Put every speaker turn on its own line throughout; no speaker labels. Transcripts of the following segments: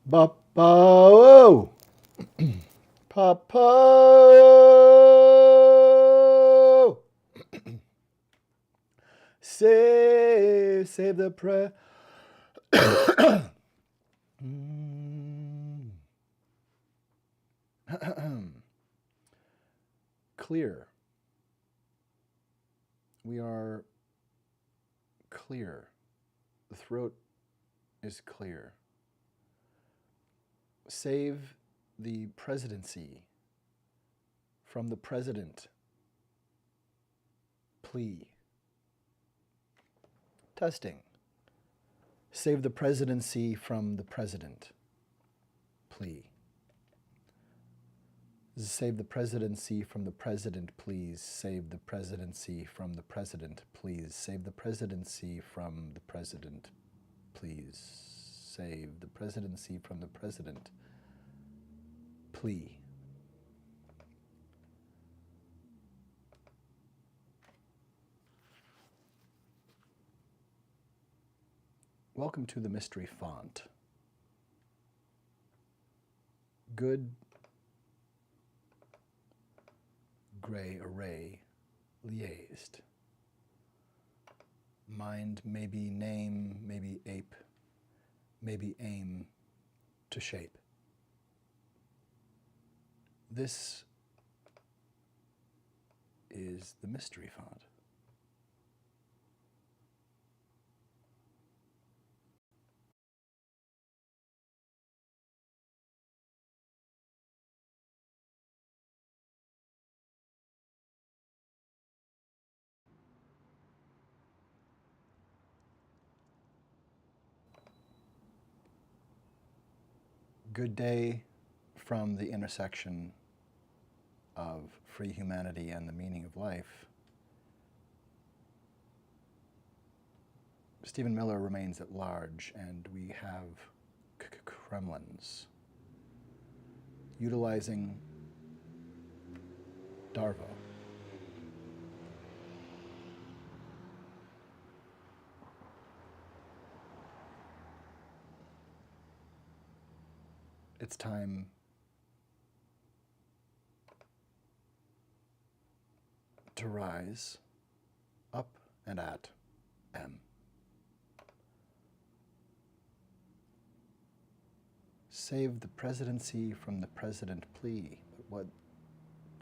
Bapa. Papa. Save the pre. Clear. We are clear. The throat is clear. Save the presidency from the president. Plea. Testing. Save the presidency from the president. Plea. Save the presidency from the president, please. Save the presidency from the president, please. Save the presidency from the president, please. Save the presidency from the president. Plea. Welcome to the mystery font. Good gray array liaised. Mind maybe name, maybe ape, maybe aim to shape. This is the mystery font. Good day from the intersection of free humanity and the meaning of life. Stephen Miller remains at large, and we have Kremlins utilizing Darvo. It's time to rise up and at M. Save the presidency from the president plea. What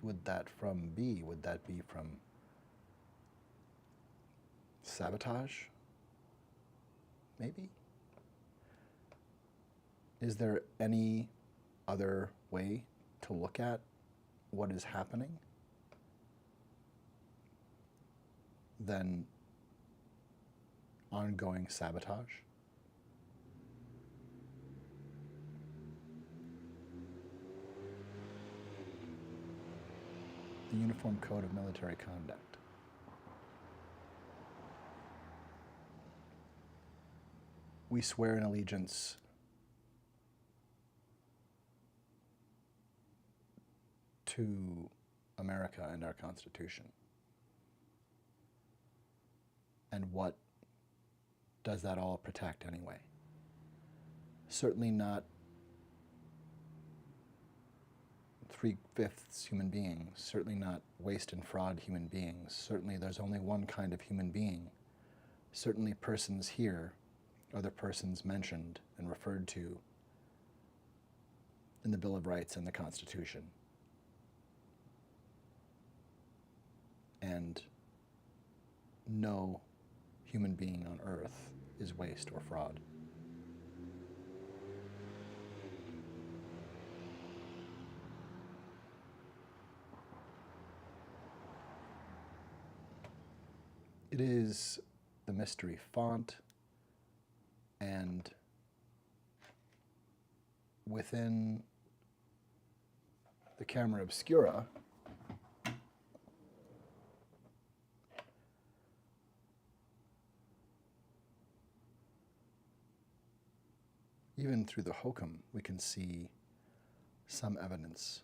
would that from be? Would that be from sabotage? Maybe? Is there any other way to look at what is happening than ongoing sabotage? The Uniform Code of Military Conduct. We swear an allegiance to America and our Constitution. And what does that all protect anyway? Certainly not 3/5 human beings, certainly not waste and fraud human beings. Certainly there's only one kind of human being. Certainly persons here are the persons mentioned and referred to in the Bill of Rights and the Constitution. And no human being on earth is waste or fraud. It is the mystery font, and within the camera obscura, even through the hokum, we can see some evidence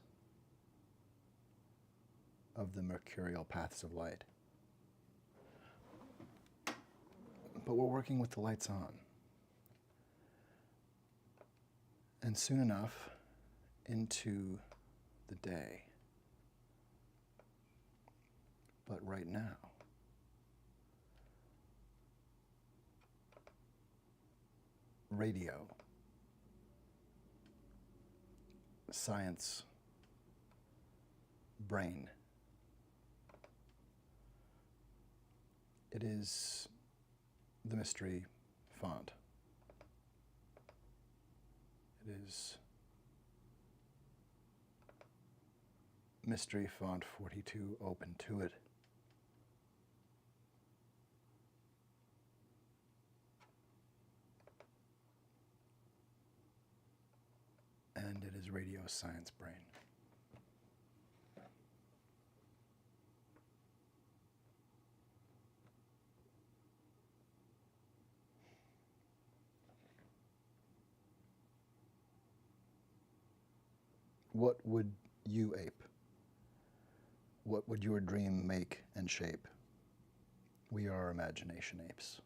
of the mercurial paths of light. But we're working with the lights on. And soon enough, into the day. But right now, radio, science, brain. It is the mystery font. It is mystery font 42 Ope Intuit. And it is radio science brain. What would you ape? What would your dream make and shape? We are imagination apes.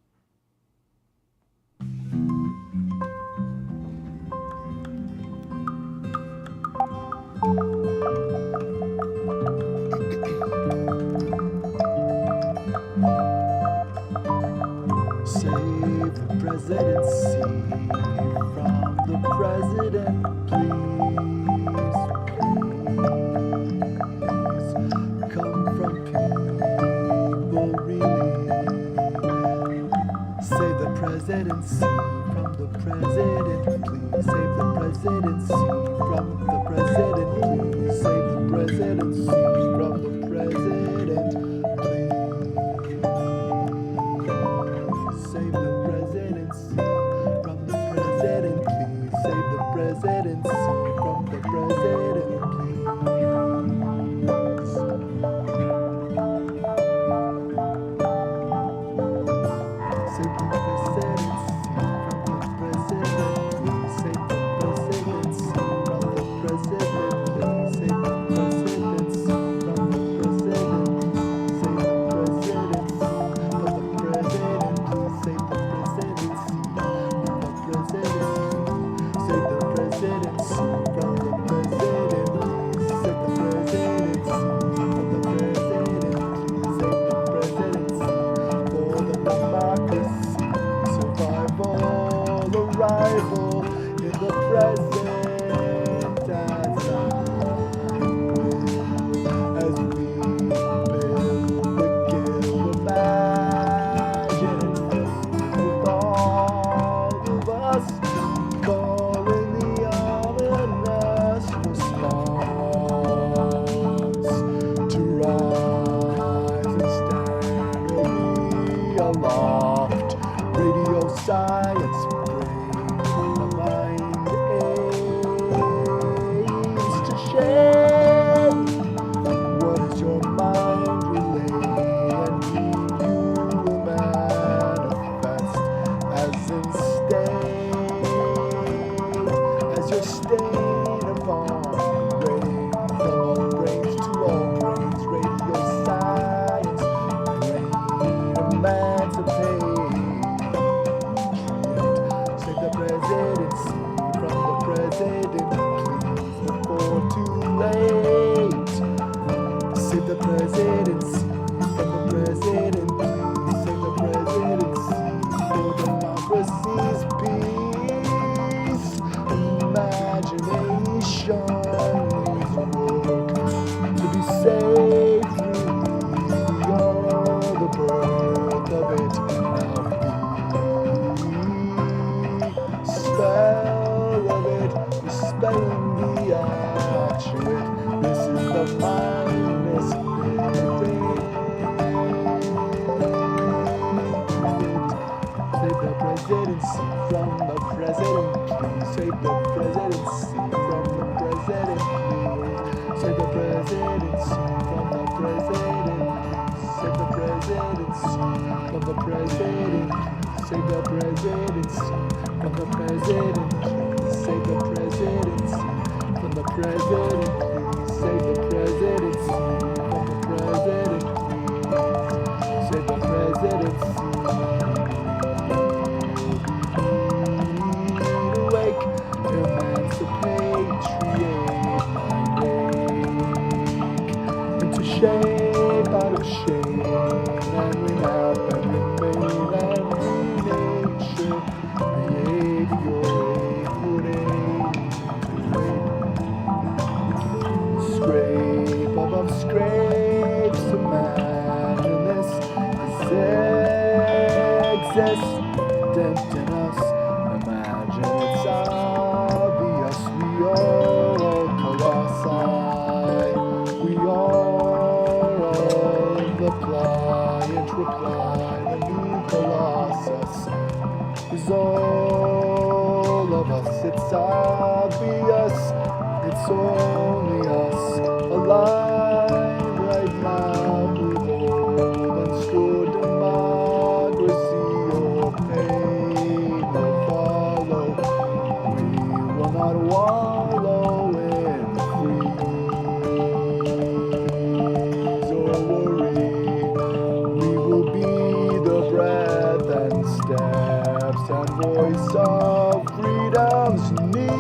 Save the presidency from the president, please. Please come from people, really. Save the presidency from the president, please. Save the presidency from the president, please. Save the presidency from the president, please. Save the presidency from the president, please. Save the presidency from the president, please. Save the presidency from the president, please. Save the presidency from the president, please. Save the presidency from the president. Save the presidency from the president, please. Save the presidency from the president, please. Save the presidency from the president, please. Save the presidency from the president, please. Save the presidency for the democracy, survival, arrival in the present as we build the guild, imagine with all of us, calling the ominous response to rise and stand or be aloft. Radio science brain, the mind aims to shade. What is your mind relay? And you will manifest as in state, as your state upon brain, from all brains to all brains. Radio science brain, emancipate. Save the presidency from the president, please, before too late. Save the presidency from the president, please. Save the presidency for democracy's peace. Imagination needs work to be saved through the birth of it. Now be spell of it, the spelling, the action. This is the mindless spirit. Save the presidency from the president, please. Save the presidency from the president, please. Save the presidency from the president, please. Save the presidency from the president, please. Save the presidency from the president, please. Save the presidency from the president, please. Save the presidency from the president, please. Save the presidency. Awake, emancipate. remain app and remain and renature. Scrape above scrapes, imagine this is existent in us. Imagine it's obvious we are all colossi. We are all the pliant reply. The new colossus is all of us. It's obvious. It's only us alive right now who hold and store democracy or pain will follow. We will not wallow in freeze or worry. We will be the breath and steps and voice of freedom's need.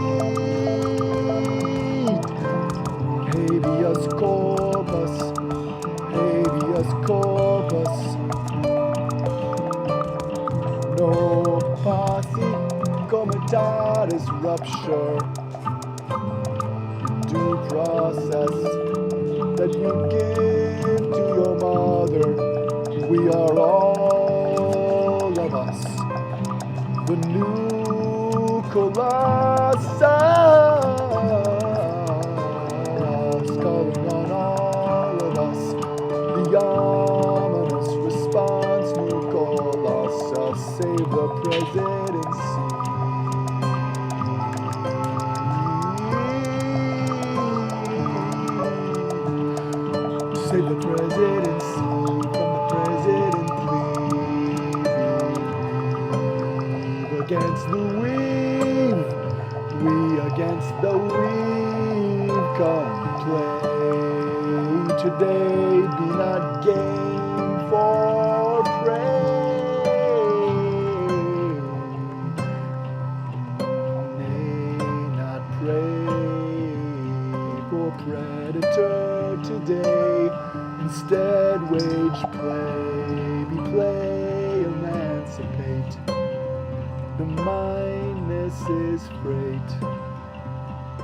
Habeas corpus, habeas corpus. No posse comitatus rupture. Due process that you give to your mother. We are all of us. The new colossus calling on all of us. The ominous response, new colossus, save the presidency. Save the presidency from the president, please. Against the weave, we against the weave. Come play today, be not game for prey. Nay, not prey for predator today. Instead wage play, be play, emancipate. The mindness is freight.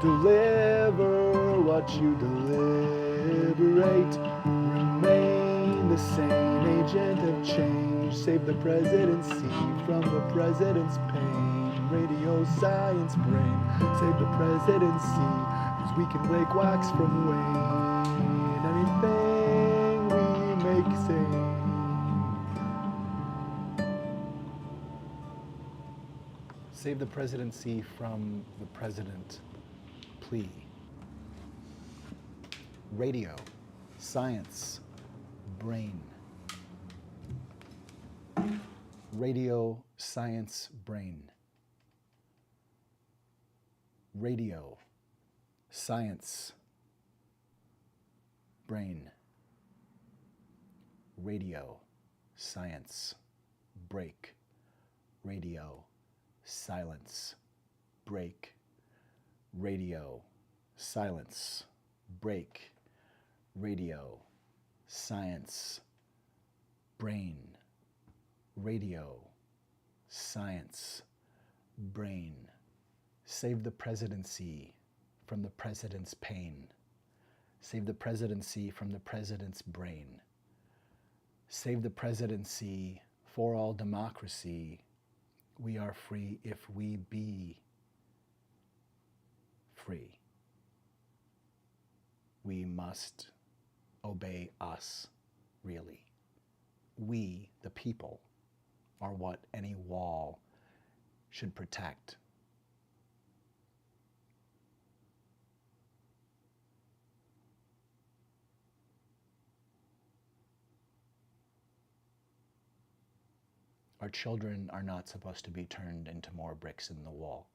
Deliver what you deliberate. Remain the sane agent of change. Save the presidency from the president's pain. Radio science brain. Save the presidency, cause we can wake wax from wane. Anything we make sane. Save the presidency from the president. Plea. Radio, science, brain. Radio, science, brain. Radio, science, brain. Radio, science, break. Radio, silence, break. Radio, silence, break. Radio, science, brain. Radio, science, brain. Save the presidency from the president's pain. Save the presidency from the president's brain. Save the presidency for all democracy. We are free if we be free. We must obey us, really. We, the people, are what any wall should protect. Our children are not supposed to be turned into more bricks in the wall.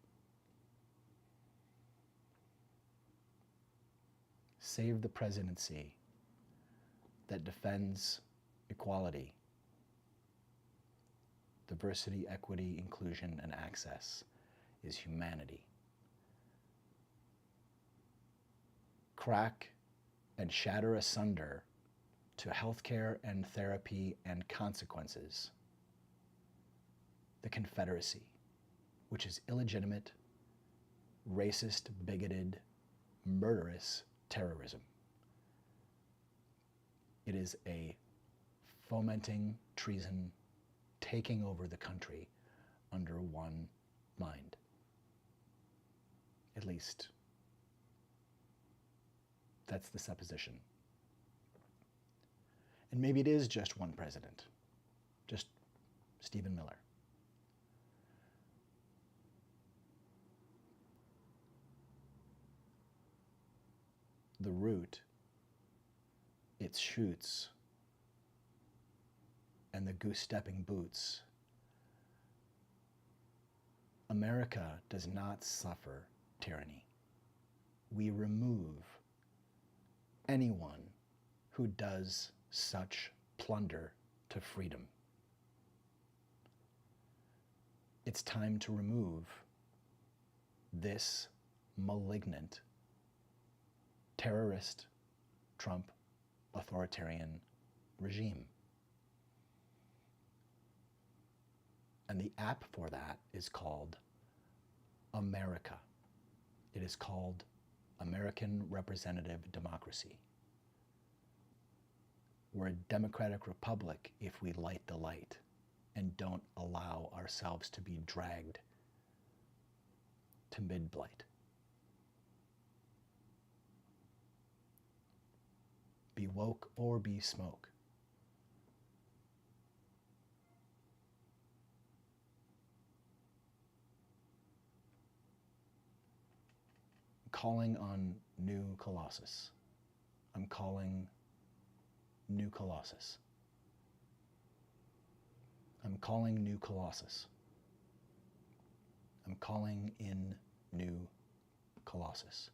Save the presidency that defends equality, diversity, equity, inclusion, and access is humanity. Crack and shatter asunder to healthcare and therapy and consequences. The Confederacy, which is illegitimate, racist, bigoted, murderous terrorism. It is a fomenting treason, taking over the country under one mind. At least, that's the supposition. And maybe it is just one president, just Stephen Miller. The root, its shoots, and the goose-stepping boots. America does not suffer tyranny. We remove anyone who does such plunder to freedom. It's time to remove this malignant, terrorist, Trump authoritarian regime. And the app for that is called America. It is called American Representative Democracy. We're a democratic republic if we light the light and don't allow ourselves to be dragged to mid-blight. Be woke or be smoke. Calling on new Colossus. I'm calling new Colossus. I'm calling new Colossus. I'm calling in new Colossus.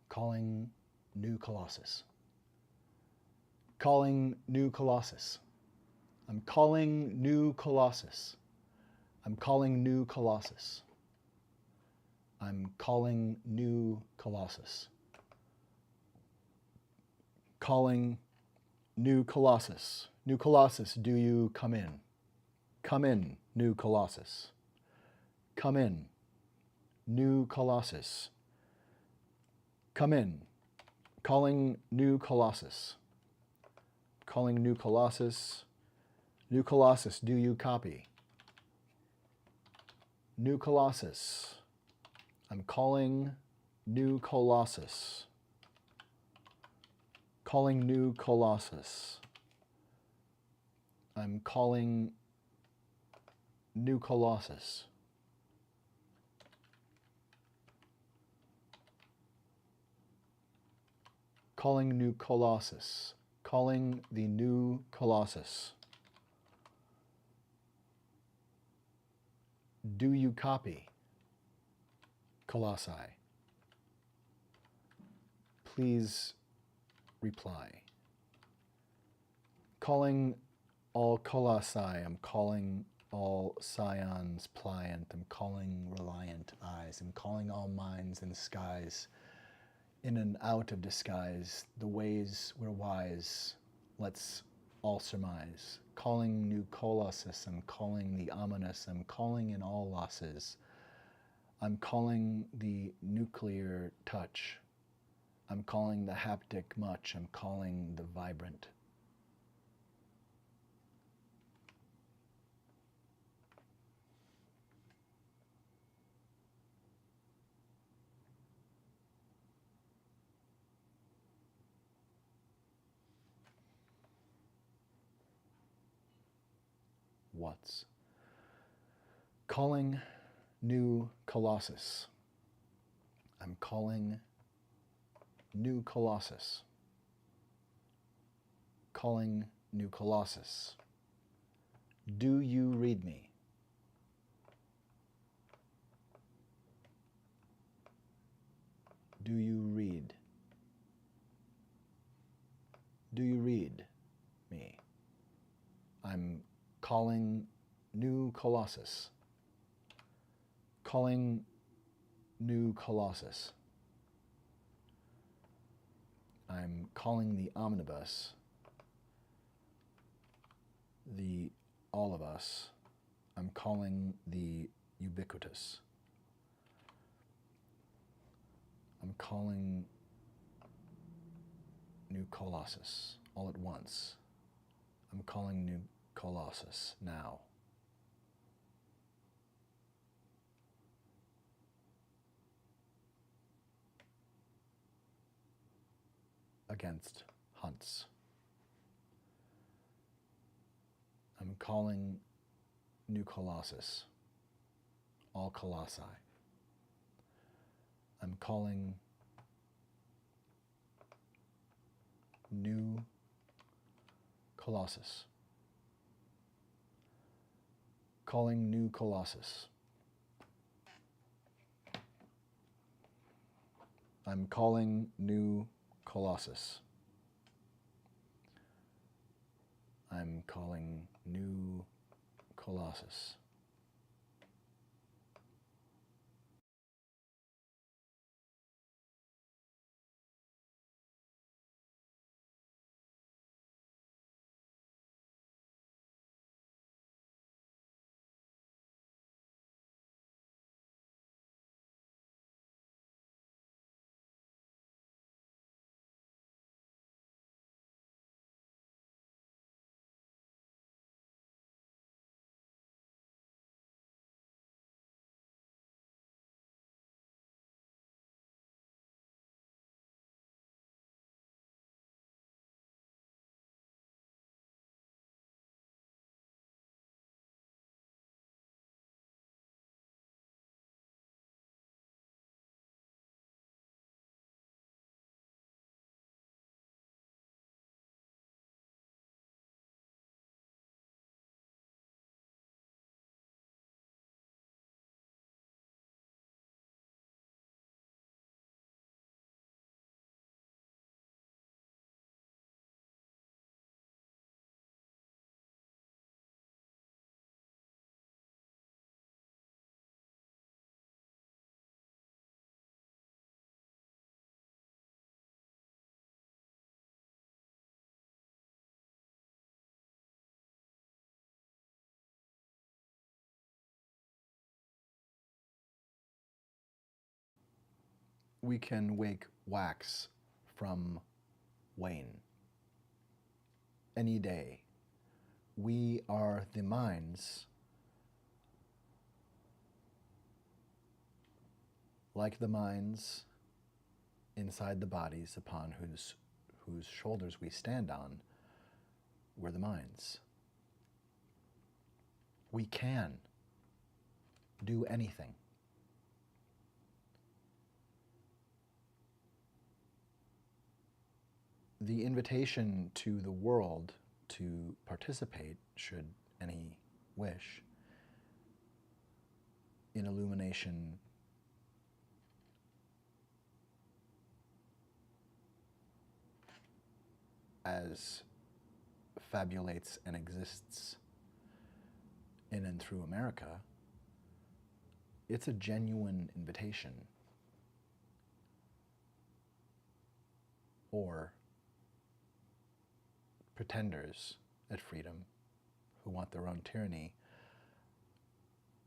Calling new Colossus. Calling new Colossus. I'm calling new Colossus. I'm calling new Colossus. I'm calling new Colossus. Calling new Colossus. New Colossus, do you come in? Come in, new Colossus. Come in, new Colossus. Come in. Calling new Colossus. Calling new Colossus. New Colossus, do you copy? New Colossus. I'm calling new Colossus. Calling new Colossus. I'm calling new Colossus. Calling new Colossus. Calling the new Colossus. Do you copy? Colossi. Please reply. Calling all Colossi. I'm calling all scions pliant. I'm calling reliant eyes. I'm calling all minds in the skies. In and out of disguise, the ways we're wise, let's all surmise. Calling new Colossus, I'm calling the ominous, I'm calling in all losses. I'm calling the nuclear touch. I'm calling the haptic much, I'm calling the vibrant. What's calling new Colossus. I'm calling new Colossus. Calling new Colossus. Do you read me? Do you read? Do you read me? I'm calling new Colossus. Calling new Colossus. I'm calling the omnibus, the all of us. I'm calling the ubiquitous. I'm calling new colossus all at once. I'm calling new colossus now. Against hunts. I'm calling new colossus, all colossi. I'm calling new colossus. Calling new colossus. I'm calling new colossus. I'm calling new colossus. We can wake wax from wane. Any day. We are the minds, like the minds inside the bodies upon whose shoulders we stand on. We're the minds. We can do anything. The invitation to the world to participate, should any wish, in illumination as fabulates and exists in and through America, it's a genuine invitation. Or pretenders at freedom who want their own tyranny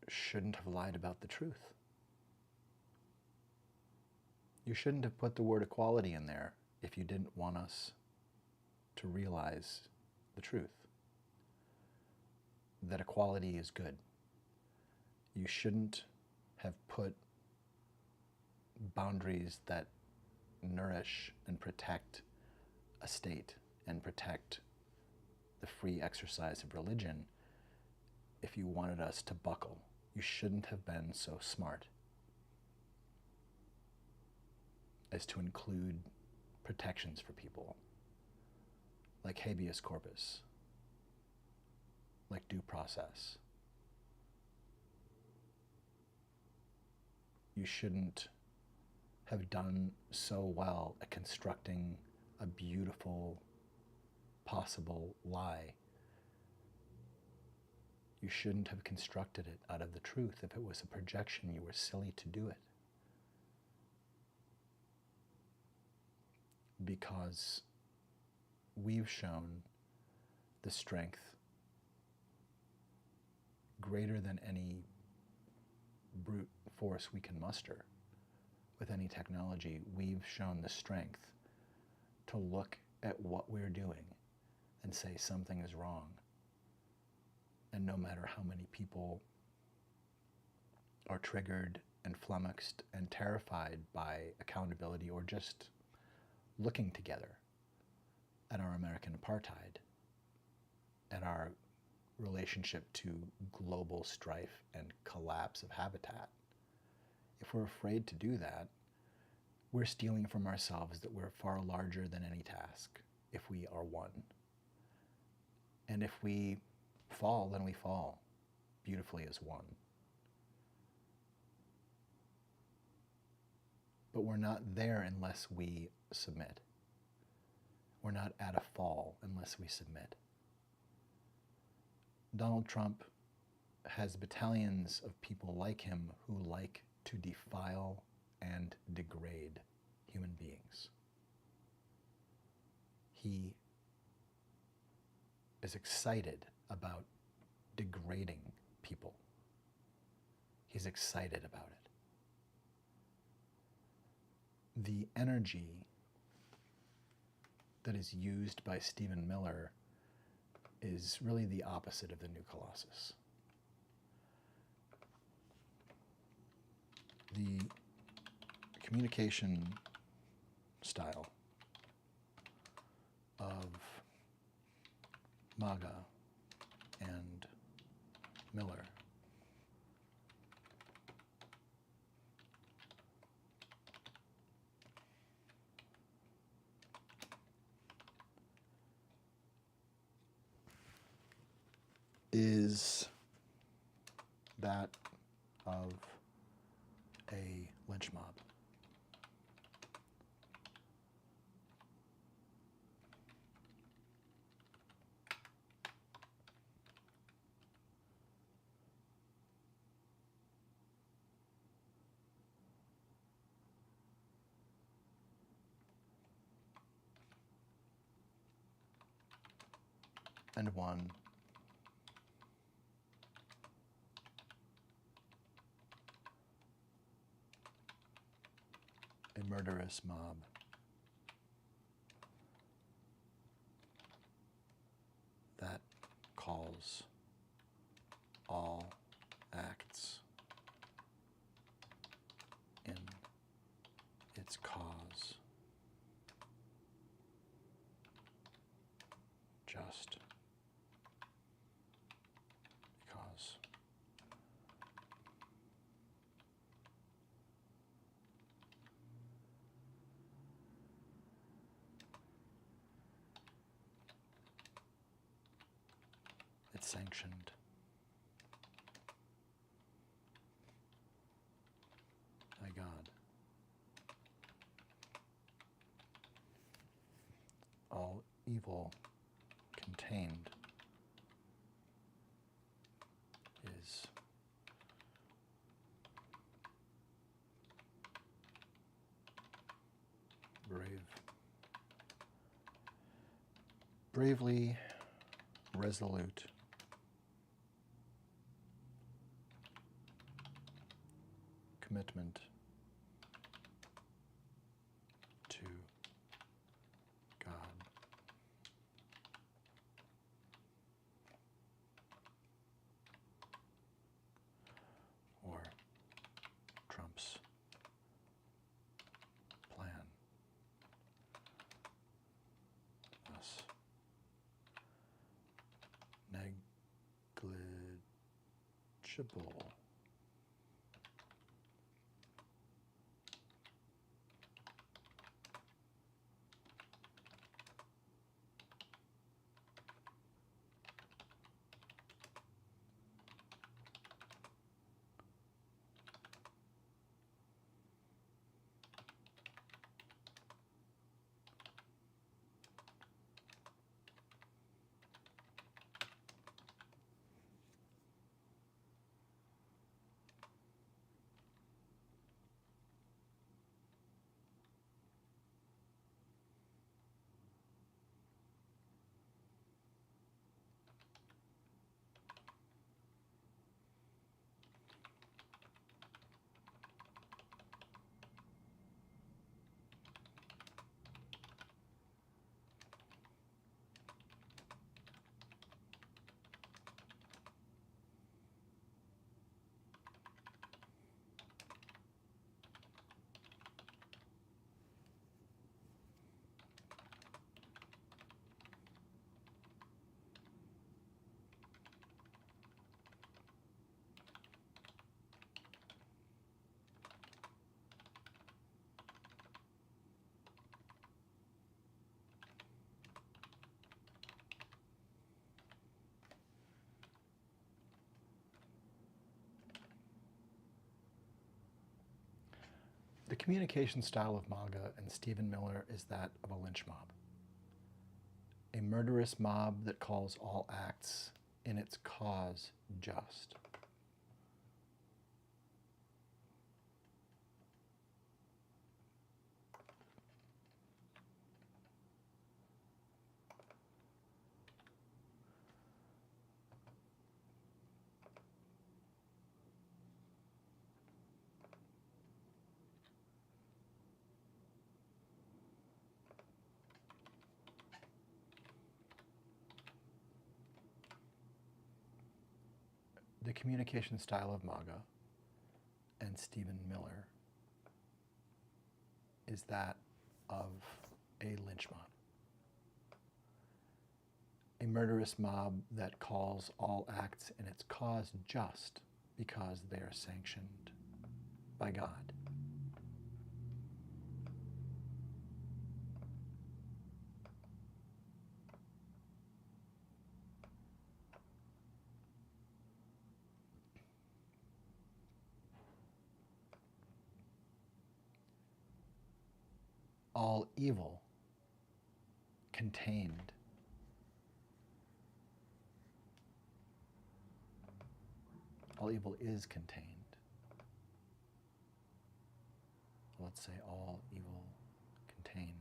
shouldn't have lied about the truth. You shouldn't have put the word equality in there if you didn't want us to realize the truth, that equality is good. You shouldn't have put boundaries that nourish and protect a state and protect the free exercise of religion if you wanted us to buckle. You shouldn't have been so smart as to include protections for people, like habeas corpus, like due process. You shouldn't have done so well at constructing a beautiful possible lie. You shouldn't have constructed it out of the truth. If it was a projection, you were silly to do it. because we've shown the strength greater than any brute force we can muster with any technology. We've shown the strength to look at what we're doing and say something is wrong. And no matter how many people are triggered and flummoxed and terrified by accountability or just looking together at our American apartheid, at our relationship to global strife and collapse of habitat, if we're afraid to do that, we're stealing from ourselves that we're far larger than any task if we are one. And if we fall, then we fall beautifully as one. But we're not there unless we submit. We're not at a fall unless we submit. Donald Trump has battalions of people like him who like to defile and degrade human beings. He is excited about degrading people. He's excited about it. The energy that is used by Stephen Miller is really the opposite of the new Colossus. The communication style of MAGA and Miller is that of a lynch mob. And one a murderous mob that calls all acts in its cause just because. It's sanctioned. By God. All evil contained is bravely resolute, commitment to God. Or Trump's plan. Thus, negligible. The communication style of MAGA and Stephen Miller is that of a lynch mob. A murderous mob that calls all acts in its cause just. The communication style of MAGA and Stephen Miller is that of a lynch mob. A murderous mob that calls all acts in its cause just because they are sanctioned by God. All evil contained. All evil is contained. Let's say all evil contained.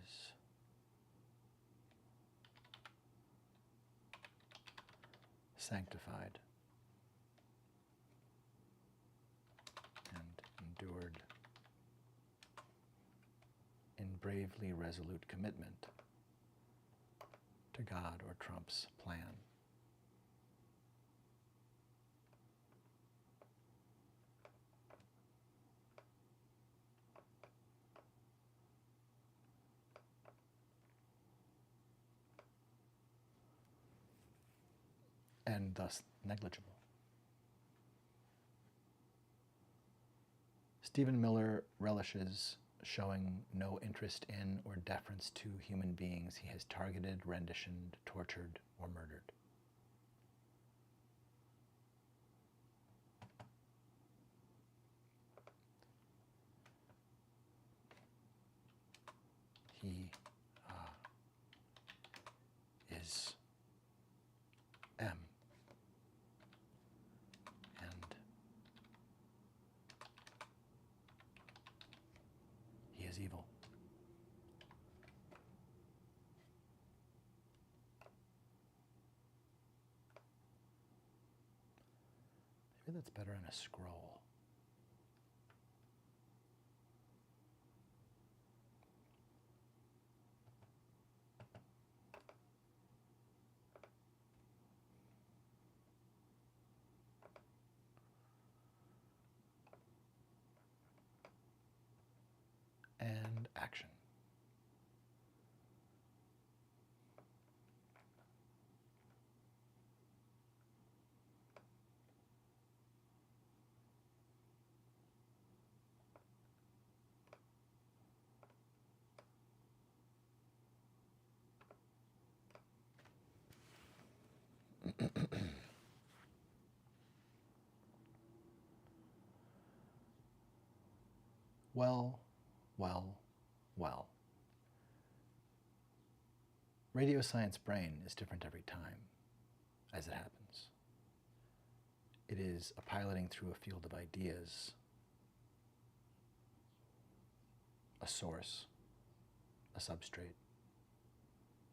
Is sanctified and endured in bravely resolute commitment to God or Trump's plan. And thus negligible. Stephen Miller relishes showing no interest in or deference to human beings he has targeted, renditioned, tortured, or murdered. He is M. And he is evil. Maybe that's better on a scroll. And action. Well, well, well. Radio science brain is different every time, as it happens. It is a piloting through a field of ideas, a source, a substrate,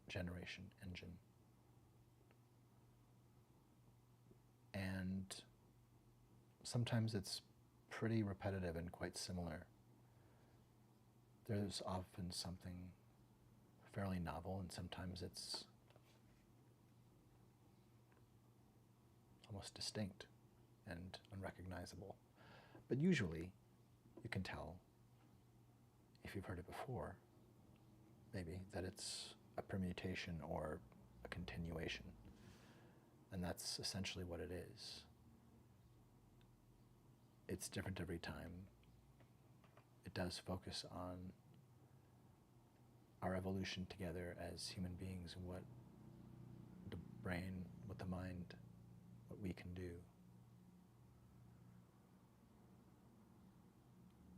generation engine. And sometimes it's pretty repetitive and quite similar. There's often something fairly novel, and sometimes it's almost distinct and unrecognizable. But usually, you can tell, if you've heard it before, maybe, that it's a permutation or a continuation. And that's essentially what it is. It's different every time. It does focus on our evolution together as human beings, what the brain, what the mind, what we can do,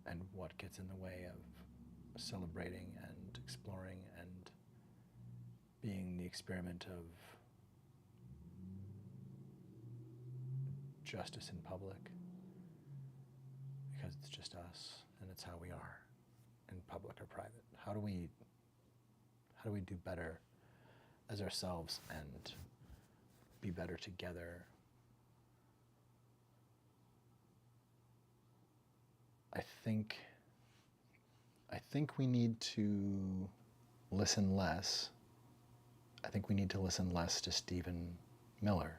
and what gets in the way of celebrating and exploring and being the experiment of justice in public, because it's just us and it's how we are in public or private. How do we do better as ourselves and be better together? I think we need to listen less. I think we need to listen less to Stephen Miller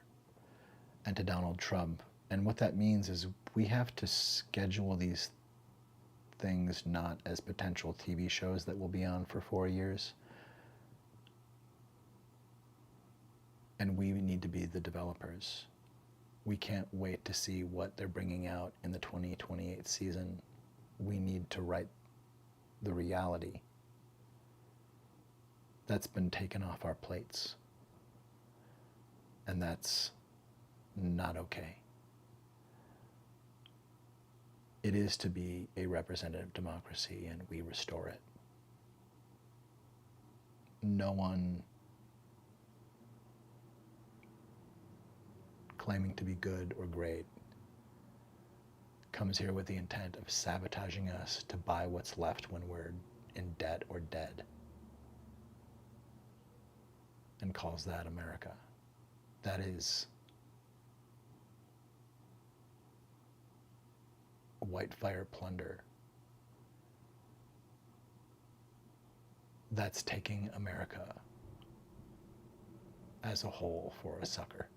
and to Donald Trump. And what that means is we have to schedule these things not as potential TV shows that will be on for 4 years. And we need to be the developers. We can't wait to see what they're bringing out in the 2028 season. We need to write the reality that's been taken off our plates. And that's not okay. It is to be a representative democracy, and we restore it. No one claiming to be good or great comes here with the intent of sabotaging us to buy what's left when we're in debt or dead, and calls that America. That is white fire plunder. That's taking America as a whole for a sucker.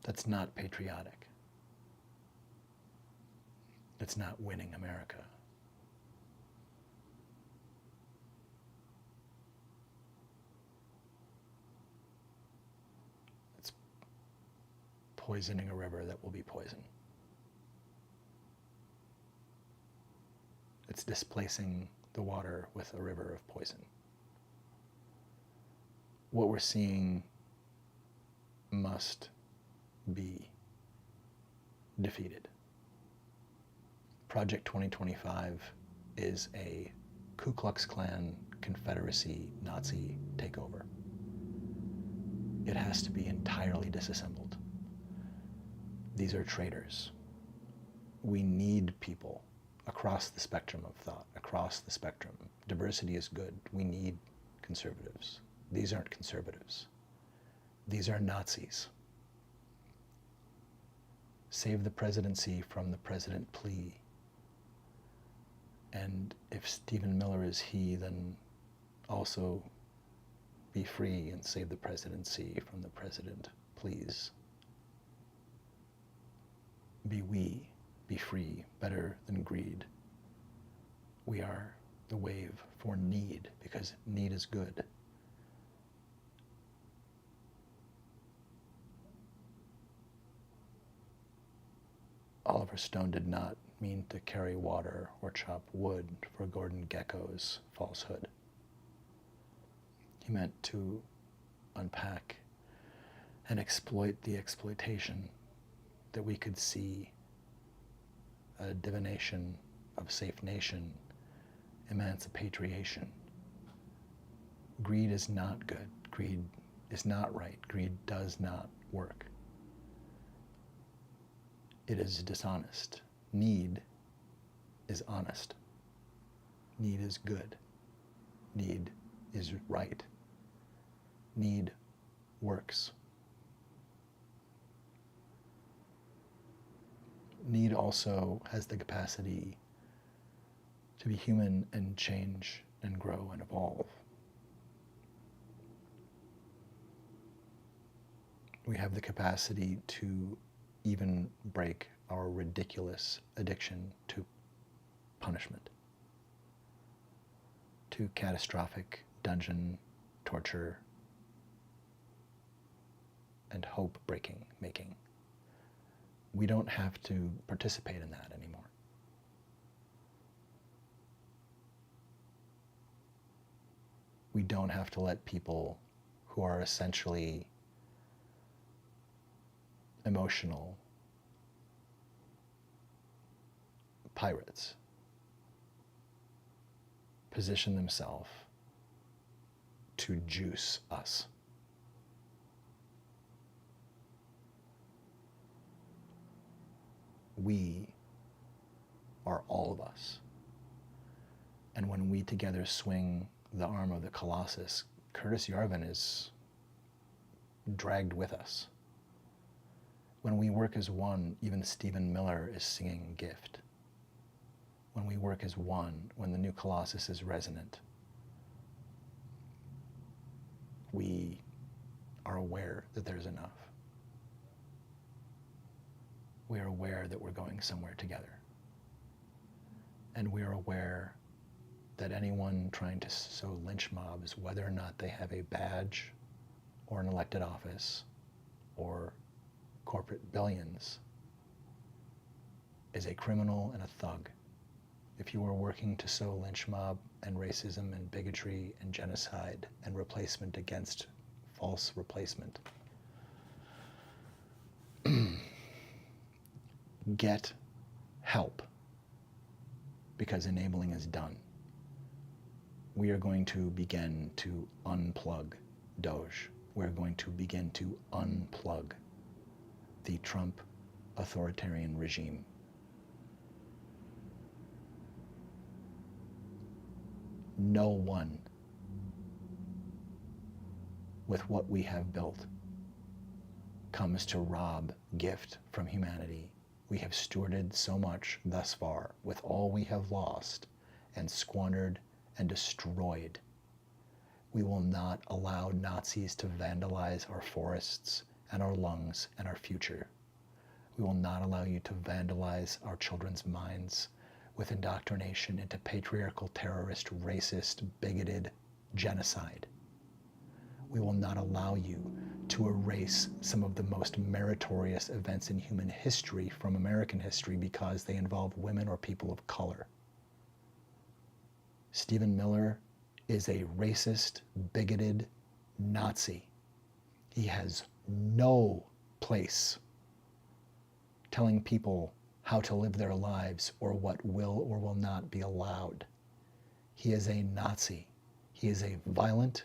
That's not patriotic. It's not winning America. It's poisoning a river that will be poisoned. It's displacing the water with a river of poison. What we're seeing must be defeated. Project 2025 is a Ku Klux Klan, Confederacy, Nazi takeover. It has to be entirely disassembled. These are traitors. We need people across the spectrum of thought, across the spectrum. Diversity is good. We need conservatives. These aren't conservatives. These are Nazis. Save the presidency from the President Plea. And if Stephen Miller is he, then also be free and save the presidency from the President, please. Be we, be free, better than greed. We are the wave for need, because need is good. Oliver Stone did not mean to carry water or chop wood for Gordon Gekko's falsehood. He meant to unpack and exploit the exploitation, that we could see a divination of safe nation, emancipation. Greed is not good. Greed is not right. Greed does not work. It is dishonest. Need is honest. Need is good. Need is right. Need works. Need also has the capacity to be human and change and grow and evolve. We have the capacity to even break our ridiculous addiction to punishment, to catastrophic dungeon torture and hope-breaking making. We don't have to participate in that anymore. We don't have to let people who are essentially emotional pirates position themselves to juice us. We are all of us. And when we together swing the arm of the Colossus, Curtis Yarvin is dragged with us. When we work as one, even Stephen Miller is singing Gift. When we work as one, when the new Colossus is resonant, we are aware that there's enough. We are aware that we're going somewhere together. And we are aware that anyone trying to sow lynch mobs, whether or not they have a badge or an elected office or corporate billions, is a criminal and a thug. If you are working to sow lynch mob and racism and bigotry and genocide and replacement against false replacement, get help, because enabling is done. We are going to begin to unplug Doge. We're going to begin to unplug the Trump authoritarian regime. No one with what we have built comes to rob gift from humanity. We have stewarded so much thus far with all we have lost and squandered and destroyed. We will not allow Nazis to vandalize our forests and our lungs and our future. We will not allow you to vandalize our children's minds with indoctrination into patriarchal, terrorist, racist, bigoted genocide. We will not allow you to erase some of the most meritorious events in human history from American history because they involve women or people of color. Stephen Miller is a racist, bigoted Nazi. He has no place telling people how to live their lives or what will or will not be allowed. He is a Nazi. He is a violent,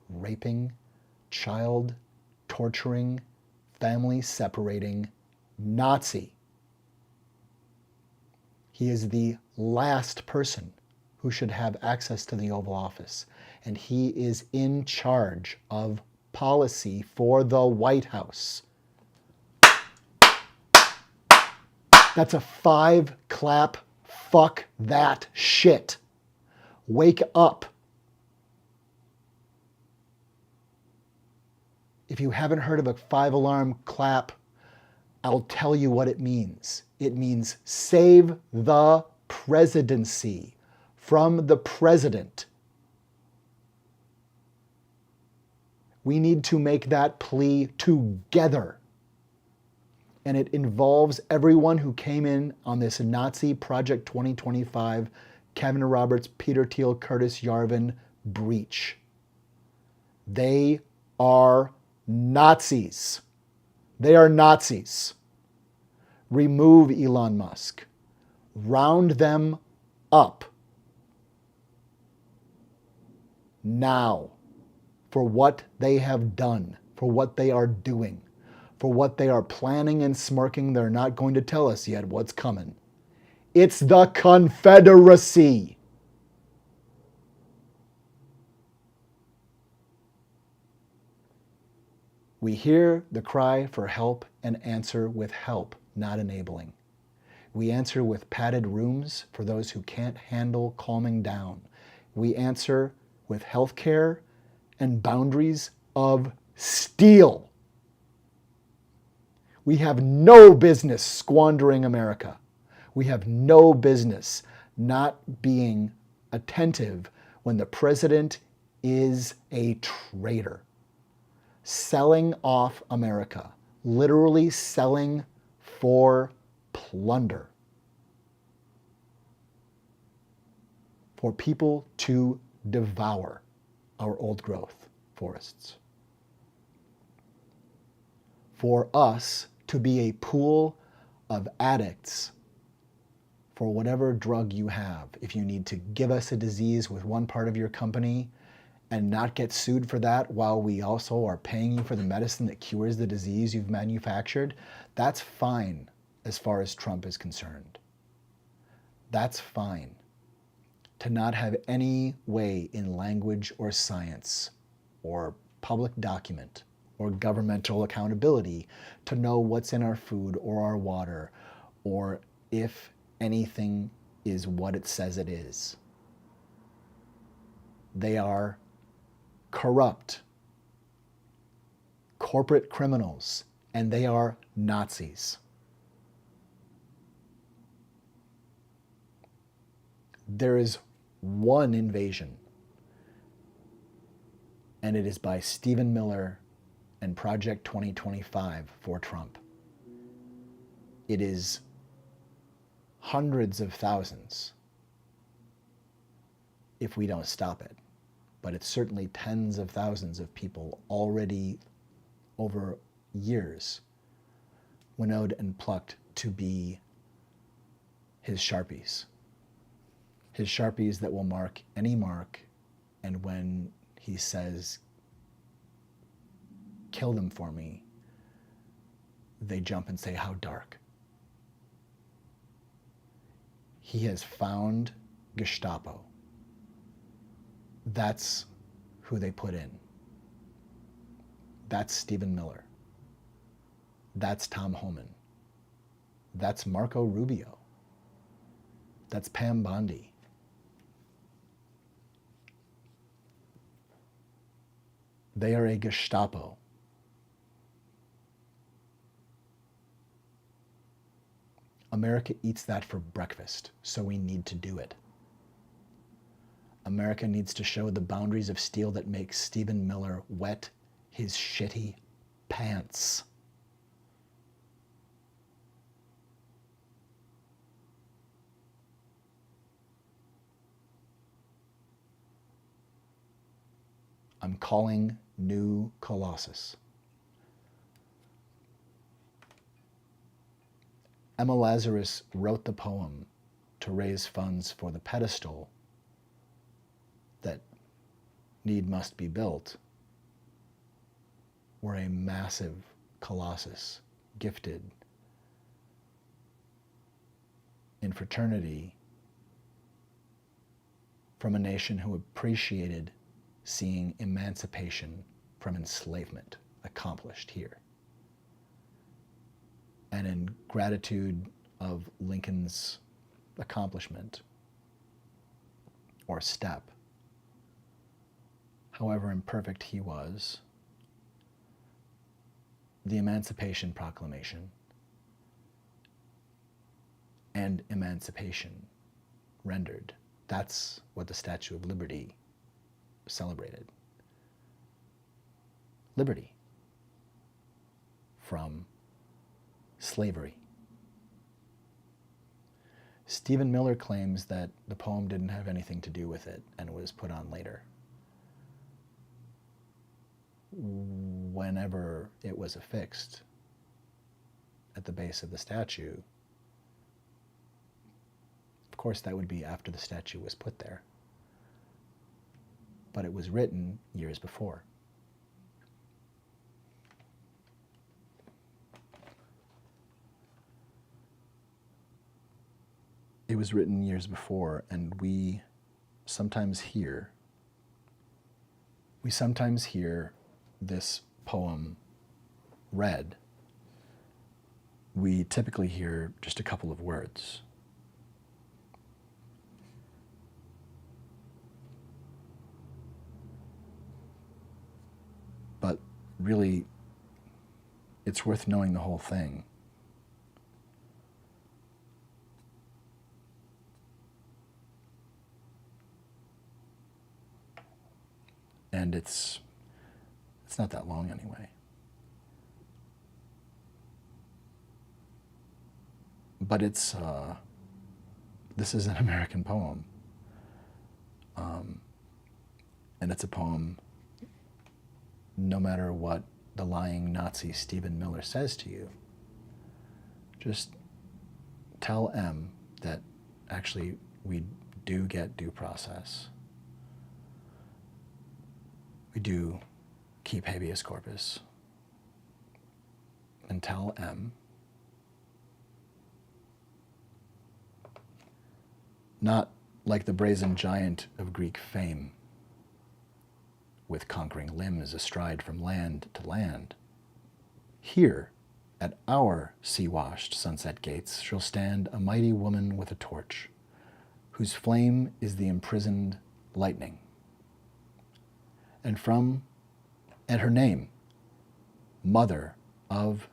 raping, child torturing, family separating Nazi. He is the last person who should have access to the Oval Office, and he is in charge of policy for the White House. That's a 5-clap, fuck that shit. Wake up. If you haven't heard of a 5-alarm clap, I'll tell you what it means. It means save the presidency from the president. We need to make that plea together. And it involves everyone who came in on this Nazi Project 2025, Kevin Roberts, Peter Thiel, Curtis Yarvin breach. They are Nazis. They are Nazis. Remove Elon Musk. Round them up now for what they have done, for what they are doing, for what they are planning and smirking. They're not going to tell us yet what's coming. It's the Confederacy. We hear the cry for help and answer with help, not enabling. We answer with padded rooms for those who can't handle calming down. We answer with health care and boundaries of steel. We have no business squandering America. We have no business not being attentive when the president is a traitor. Selling off America, literally selling for plunder, for people to devour our old growth forests. For us to be a pool of addicts for whatever drug you have. If you need to give us a disease with one part of your company and not get sued for that while we also are paying you for the medicine that cures the disease you've manufactured, that's fine as far as Trump is concerned. That's fine. To not have any way in language or science or public document or governmental accountability to know what's in our food or our water, or if anything is what it says it is. They are corrupt, corporate criminals, and they are Nazis. There is one invasion, and it is by Stephen Miller and Project 2025 for Trump. It is hundreds of thousands if we don't stop it. But it's certainly tens of thousands of people already over years winnowed and plucked to be his Sharpies. His Sharpies that will mark any mark, and when he says, "Kill them for me," they jump and say, "How dark." He has found Gestapo. That's who they put in. That's Stephen Miller. That's Tom Homan. That's Marco Rubio. That's Pam Bondi. They are a Gestapo. America eats that for breakfast, so we need to do it. America needs to show the boundaries of steel that makes Stephen Miller wet his shitty pants. I'm calling New Colossus. Emma Lazarus wrote the poem to raise funds for the pedestal that need must be built, where a massive colossus gifted in fraternity from a nation who appreciated seeing emancipation from enslavement accomplished here. And in gratitude of Lincoln's accomplishment or step, however imperfect he was, the Emancipation Proclamation and emancipation rendered. That's what the Statue of Liberty celebrated. Liberty from slavery. Stephen Miller claims that the poem didn't have anything to do with it and was put on later, whenever it was affixed at the base of the statue. Of course, that would be after the statue was put there, but it was written years before. It was written years before, and we sometimes hear this poem read. We typically hear just a couple of words. But really, it's worth knowing the whole thing. And it's not that long anyway. But this is an American poem. and it's a poem no matter what the lying Nazi Stephen Miller says to you. Just tell M that actually we do get due process. We do keep habeas corpus. And tell M not like the brazen giant of Greek fame, with conquering limbs astride from land to land. Here, at our sea-washed sunset gates, shall stand a mighty woman with a torch, whose flame is the imprisoned lightning. And her name, Mother of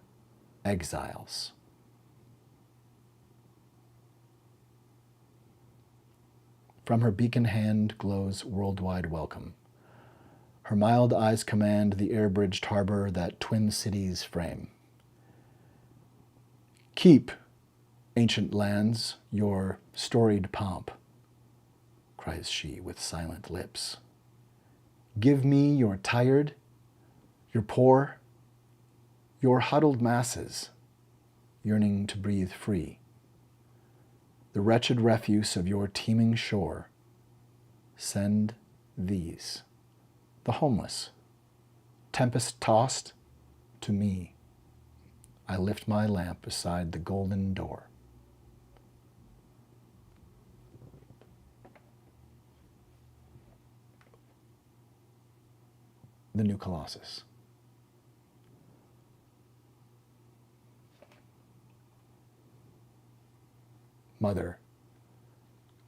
Exiles. From her beacon hand glows worldwide welcome. Her mild eyes command the air-bridged harbor that twin cities frame. Keep, ancient lands, your storied pomp, cries she with silent lips. Give me your tired, your poor, your huddled masses, yearning to breathe free. The wretched refuse of your teeming shore, send these, the homeless, tempest-tossed, to me. I lift my lamp beside the golden door. The New Colossus. Mother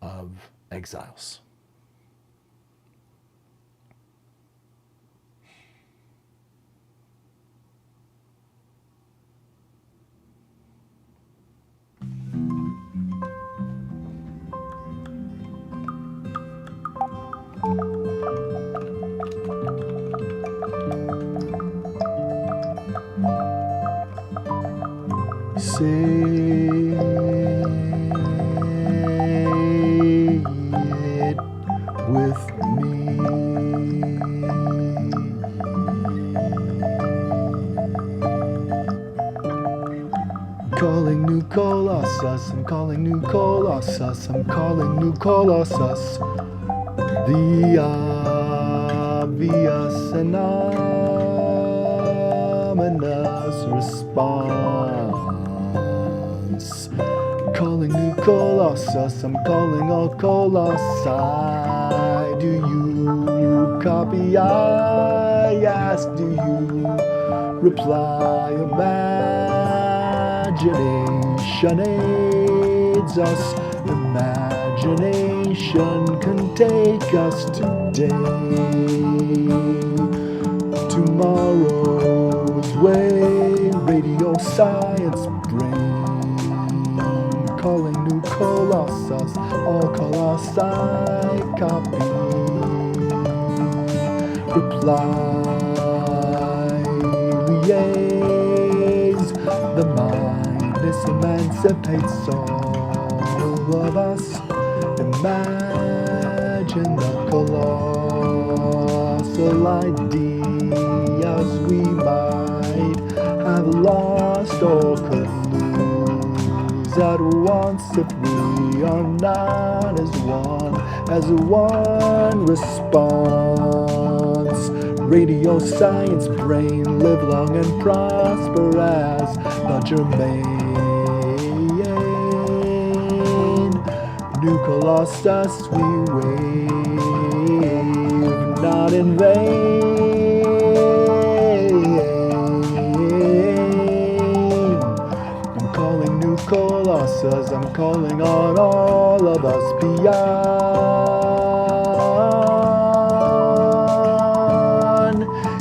of Exiles. Say it with me. Calling New Colossus, I'm calling New Colossus, I'm calling New Colossus. The obvious and ominous response. Calling New Colossus, I'm calling all Colossi. Do you copy? I ask, do you reply? Imagination aids us. Imagination can take us today. Tomorrow's way, radio science brain. Calling New Colossus, all Colossi copy. Reply, liaise, the mind emancipates all of us. Imagine the colossal ideas we might have lost or could lose at once if we are not as one response. Radio science brain, live long and prosper as the germane. New Colossus we wave, not in vain. I'm calling New Colossus, I'm calling on all of us beyond.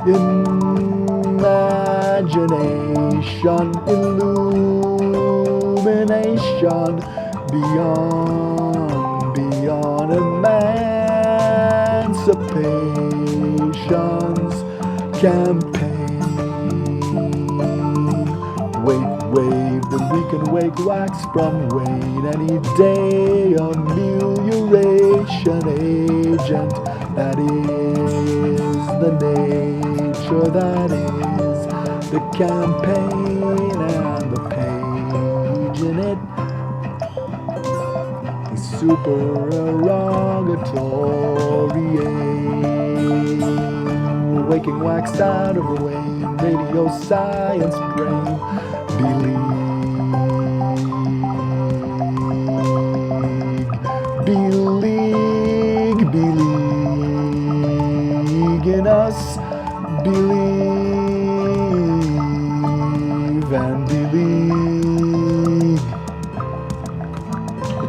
Imagination, illumination, beyond emancipation's campaign. Wait wave that we can wake wax from wane any day. Amelioration agent, that is the nature, that is the campaign and the page in it. The supererogatory aim, waking wax out of wane, radio science brain, beleague in us, believe and beleague.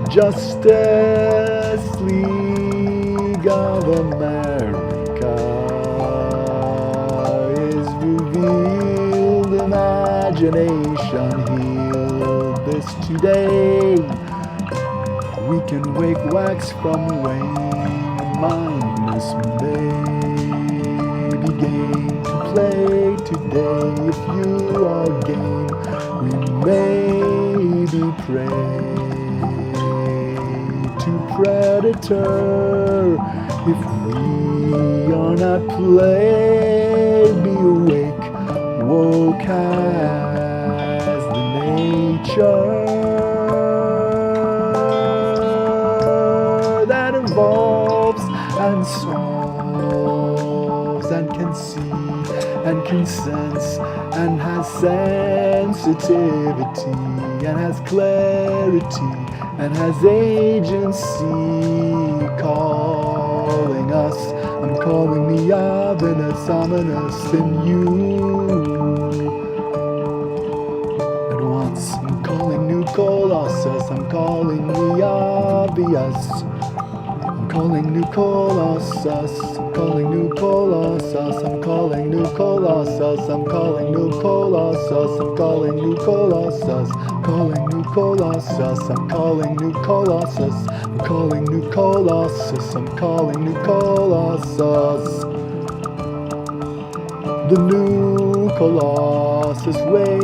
Justice League of America is revealed, imagination healed this today. We can wake wax from wane, mindless baby game to play today. If you are game, we may be prey to predator. If we are not played, be awake, woke as the nature that evolves and solves and can see and can sense and has sensitivity and has clarity and has agency, calling us. I'm calling the ominous in you. At once, I'm calling new colossus. I'm calling the obvious. I'm calling new colossus. I'm calling new colossus. I'm calling new colossus. I'm calling new colossus. I'm calling new colossus. Calling new colossus. I'm calling new colossus. I'm calling new colossus. I'm calling new colossus. The new colossus wakes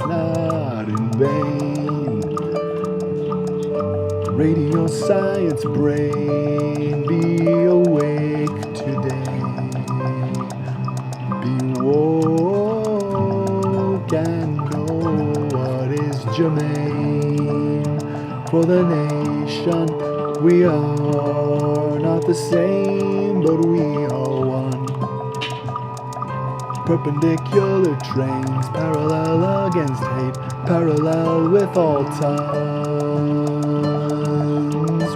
not in vain. Radio science brain, be awake today. Be woke and know what is germane for the nation. We are not the same, but we are one. Perpendicular trains, parallel against hate, parallel with all tongues.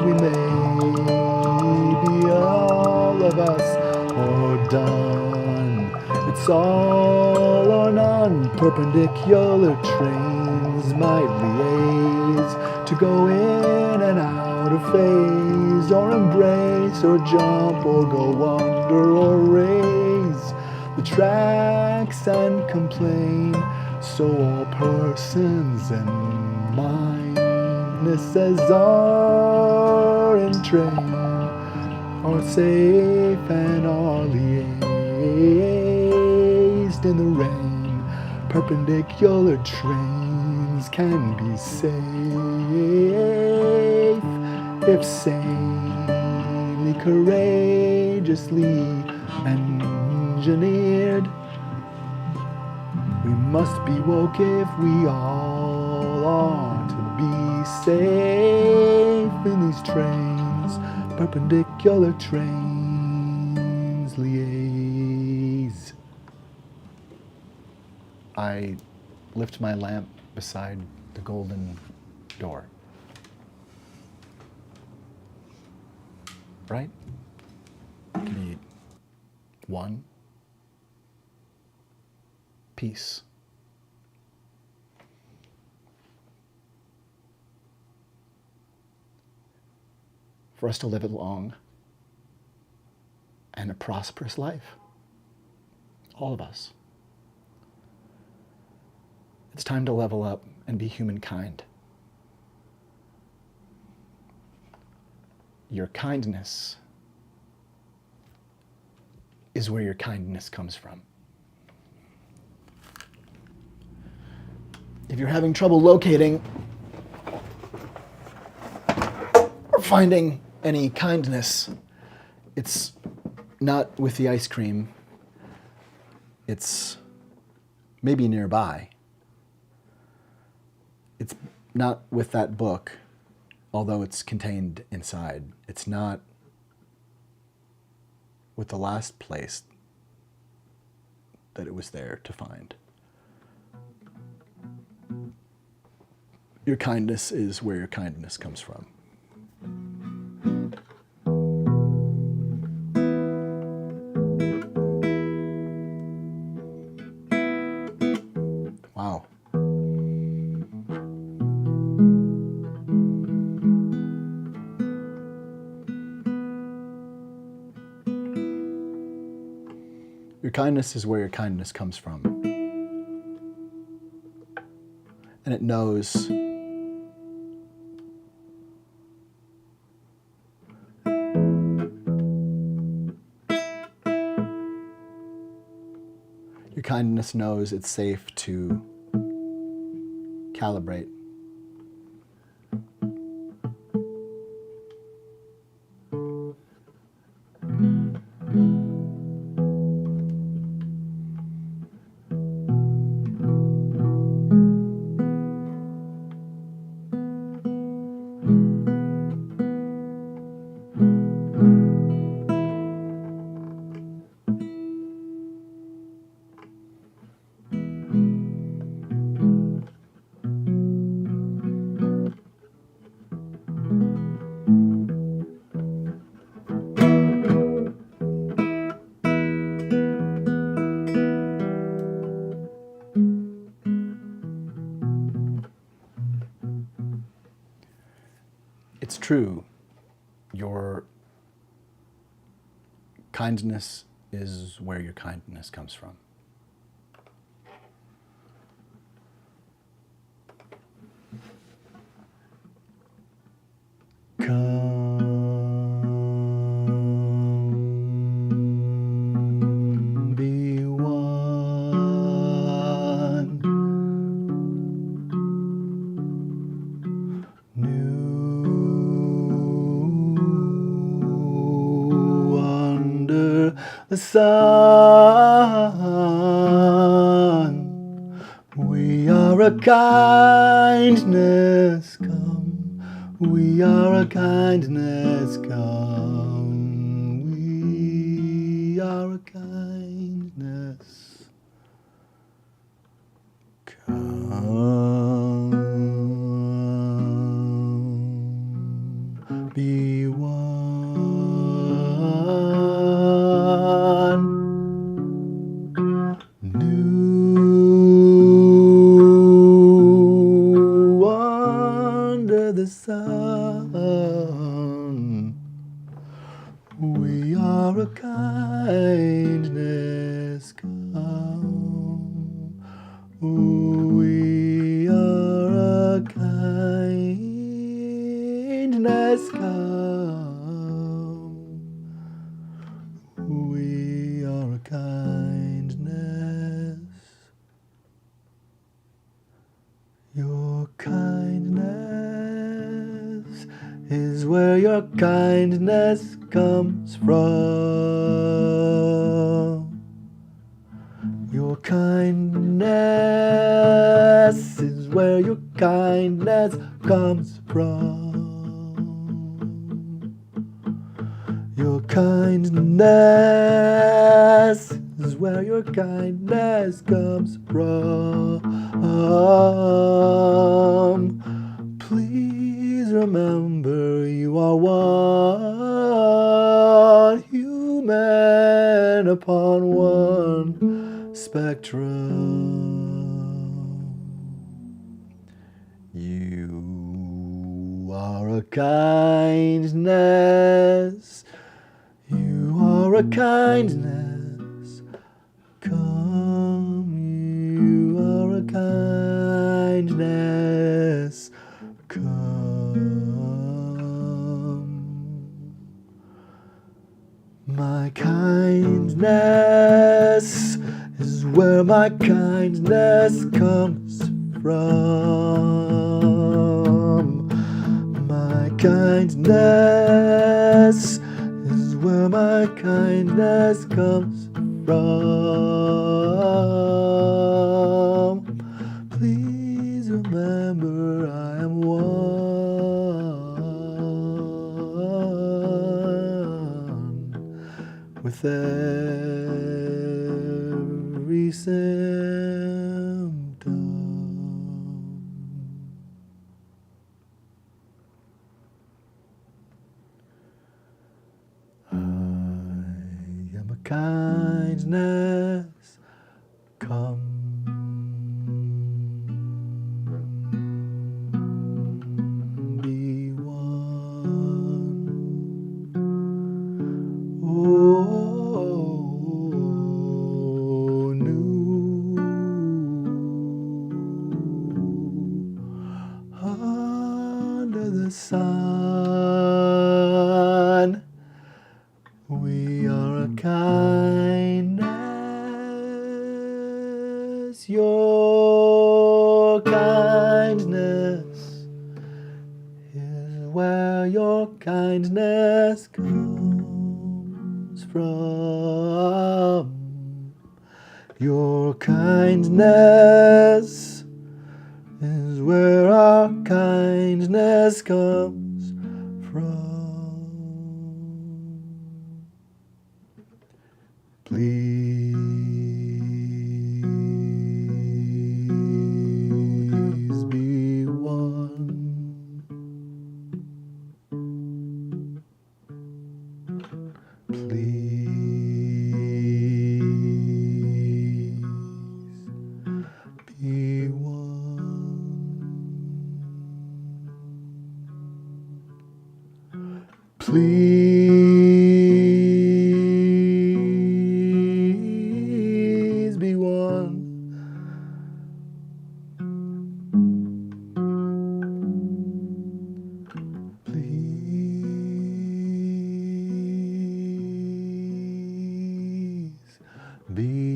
We may be all of us or done. It's all or none. Perpendicular trains might liaise to go in and out of phase, or embrace, or jump, or go under, or raise the tracks and complain. So all persons and mindnesses are in train, are safe and are liaised in the rain. Perpendicular trains can be safe if sanely, courageously engineered. We must be woke if we all are to be safe in these trains. Perpendicular trains liaise. I lift my lamp beside the golden door. Right? Give me one. Peace. For us to live a long and a prosperous life. All of us. It's time to level up and be humankind. Your kindness is where your kindness comes from. If you're having trouble locating or finding any kindness, it's not with the ice cream. It's maybe nearby. It's not with that book, although it's contained inside. It's not with the last place that it was there to find. Your kindness is where your kindness comes from. Wow. Your kindness is where your kindness comes from. And it knows your kindness knows it's safe to calibrate. It's true. Your kindness is where your kindness comes from. Come be one. New under the sun. We are a kindness come. We are a kindness come. We are a kindness come. Be one. New under the sun. We are a kindness come. We are a kindness come. We are a kindness. Your kindness is where your kindness comes from. Your kindness is where your kindness comes from. Your kindness is where your kindness comes from. Please remember you are one human upon one spectrum. You are a kindness. You are a kindness come. You are a kindness come. My My kindness is where my kindness comes from. My kindness is where my kindness comes from. Please remember I am one with every symptom. I am a kindness come. Be one. Oh, new under the sun. We are a kindness, your kindness is where your kindness comes from. Your kindness is where our kindness comes from. Please be one. Please be one. Please be one. Please be